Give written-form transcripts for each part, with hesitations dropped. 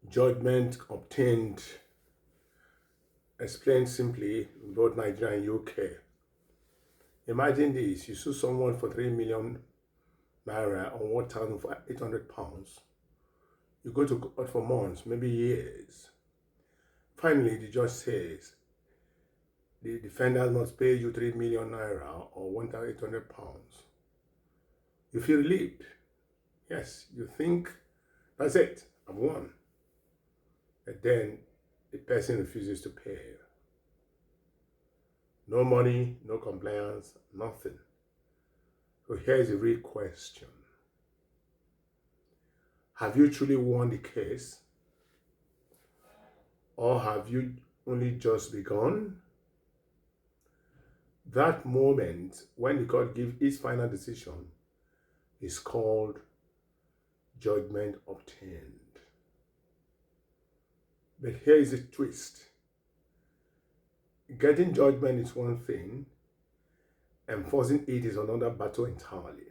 Judgment obtained, explained simply, in both Nigeria and UK. Imagine this: you sue someone for 3 million naira or 1,800 pounds. You go to court for months, maybe years. Finally, the judge says the defendant must pay you 3 million naira or 1,800 pounds. You feel relieved. Yes, you think, that's it, I've won. But then the person refuses to pay. No money, no compliance, nothing. So here's a real question. Have you truly won the case? Or have you only just begun? That moment when the court gives its final decision is called judgment obtained. But here is a twist. Getting judgment is one thing, enforcing it is another battle entirely.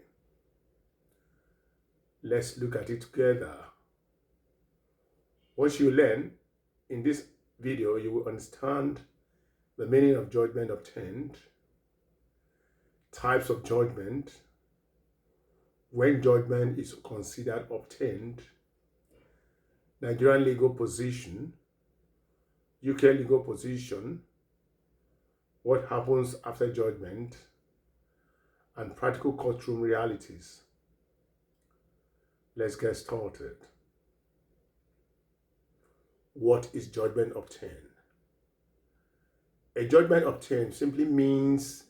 Let's look at it together. Once you learn in this video, you will understand the meaning of judgment obtained, types of judgment, when judgment is considered obtained, Nigerian legal position, UK legal position, what happens after judgment, and practical courtroom realities. Let's get started. What is judgment obtained? A judgment obtained simply means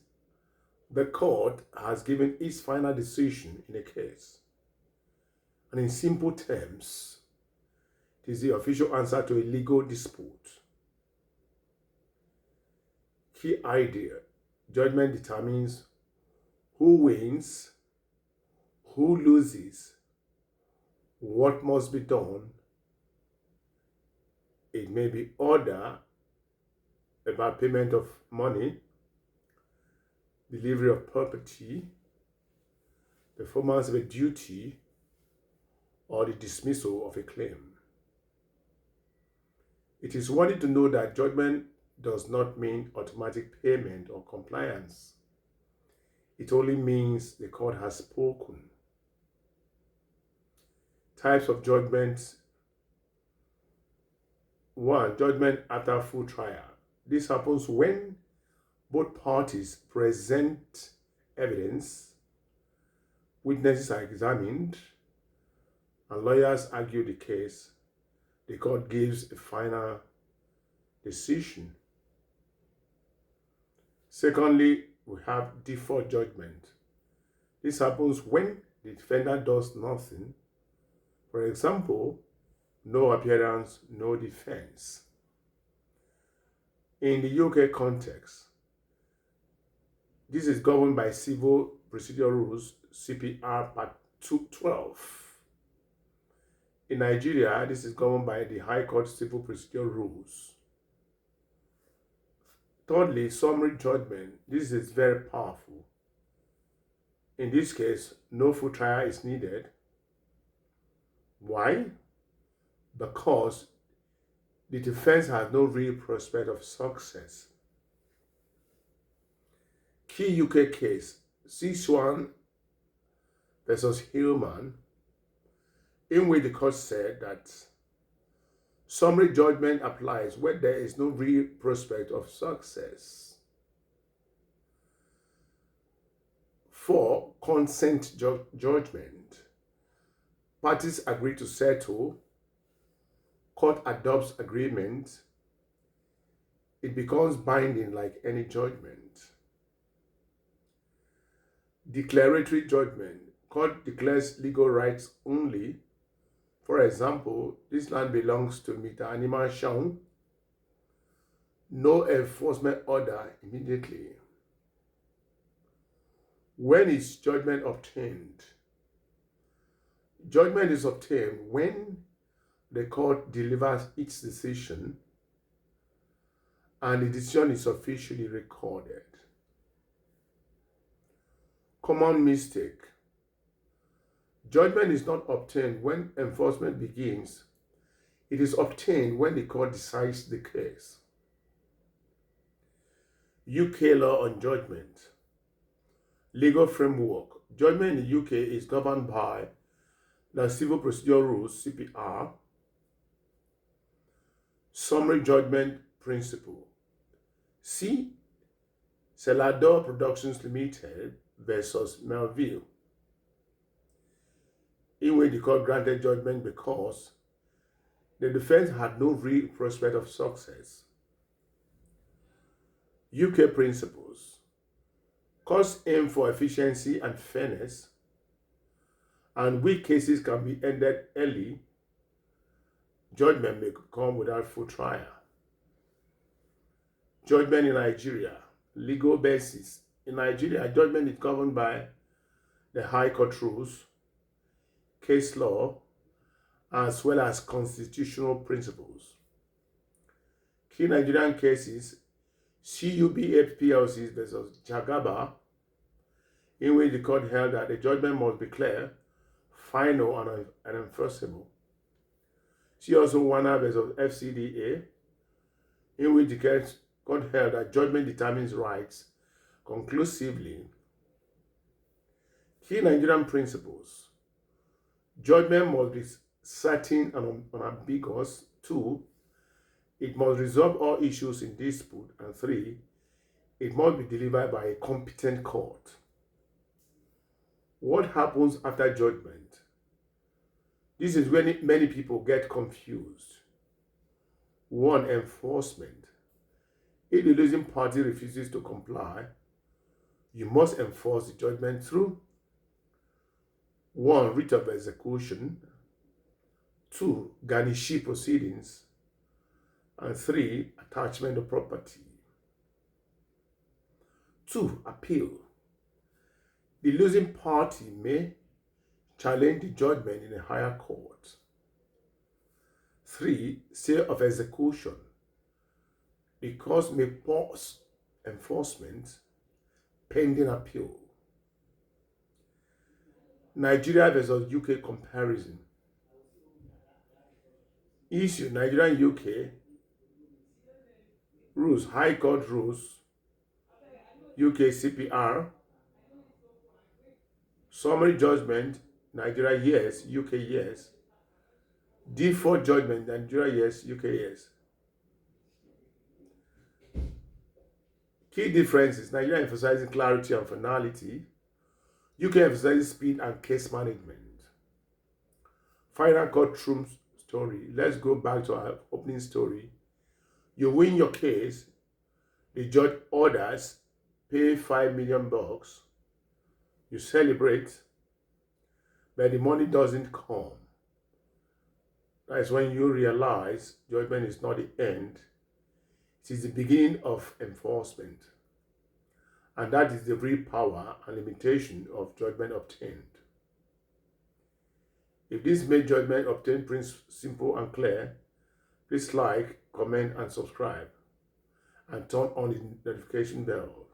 the court has given its final decision in a case. And in simple terms, it is the official answer to a legal dispute. Key idea: judgment determines who wins, who loses, what must be done. It may be order about payment of money, delivery of property, performance of a duty, or the dismissal of a claim. It is worthy to know that judgment does not mean automatic payment or compliance. It only means the court has spoken. Types of judgments. 1. Judgment after full trial. This happens when both parties present evidence, witnesses are examined, and lawyers argue the case. The court gives a final decision. Secondly, we have default judgment. This happens when the defendant does nothing. For example, no appearance, no defense. In the UK context, this is governed by Civil Procedure Rules, CPR Part 212. In Nigeria, this is governed by the High Court Civil Procedure Rules. Thirdly, summary judgment. This is very powerful. In this case, no full trial is needed. Why? Because the defense has no real prospect of success. Key UK case, C1 versus Hillman, in which the court said that summary judgment applies when there is no real prospect of success. 4. Consent judgment. Parties agree to settle. Court adopts agreement. It becomes binding like any judgment. Declaratory judgment. Court declares legal rights only. For example, this land belongs to Mr. Anima Shaun. No enforcement order immediately. When is judgment obtained? Judgment is obtained when the court delivers its decision and the decision is officially recorded. Common mistake. Judgment is not obtained when enforcement begins. It is obtained when the court decides the case. UK law on judgment. Legal framework. Judgment in the UK is governed by the Civil Procedure Rules, CPR, Summary Judgment Principle. C. Celador Productions Limited versus Melville, in which the court granted judgment because the defense had no real prospect of success. UK principles. Courts aim for efficiency and fairness, and weak cases can be ended early. Judgment may come without full trial. Judgment in Nigeria. Legal basis. In Nigeria, judgment is governed by the High Court rules, case law, as well as constitutional principles. Key Nigerian cases: CUBH PLC versus Jagaba, in which the court held that the judgment must be clear, final, and enforceable. See also Wana versus FCDA, in which the court held that judgment determines rights conclusively. Key Nigerian principles: judgment must be certain and unambiguous. 2. It must resolve all issues in dispute. And 3. It must be delivered by a competent court. What happens after judgment? This is when many people get confused. 1. Enforcement. If the losing party refuses to comply, you must enforce the judgment through 1. Writ of execution, 2. Garnishee proceedings, and 3. Attachment of property. 2. Appeal. The losing party may challenge the judgment in a higher court. 3. Sale of execution. The court may pause enforcement pending appeal. Nigeria versus UK comparison. Issue: Nigeria and UK rules, High Court rules, UK CPR. Summary judgment: Nigeria yes, UK yes. Default judgment: Nigeria yes, UK yes. Key differences: Nigeria emphasizes clarity and finality. UK emphasizes speed and case management. Final courtroom story. Let's go back to our opening story. You win your case. The judge orders, pay $5 million. You celebrate, but the money doesn't come. That's when you realize judgment is not the end. It is the beginning of enforcement. And that is the real power and limitation of judgment obtained. If this made judgment obtained simple and clear, please like, comment, and subscribe, and turn on the notification bell.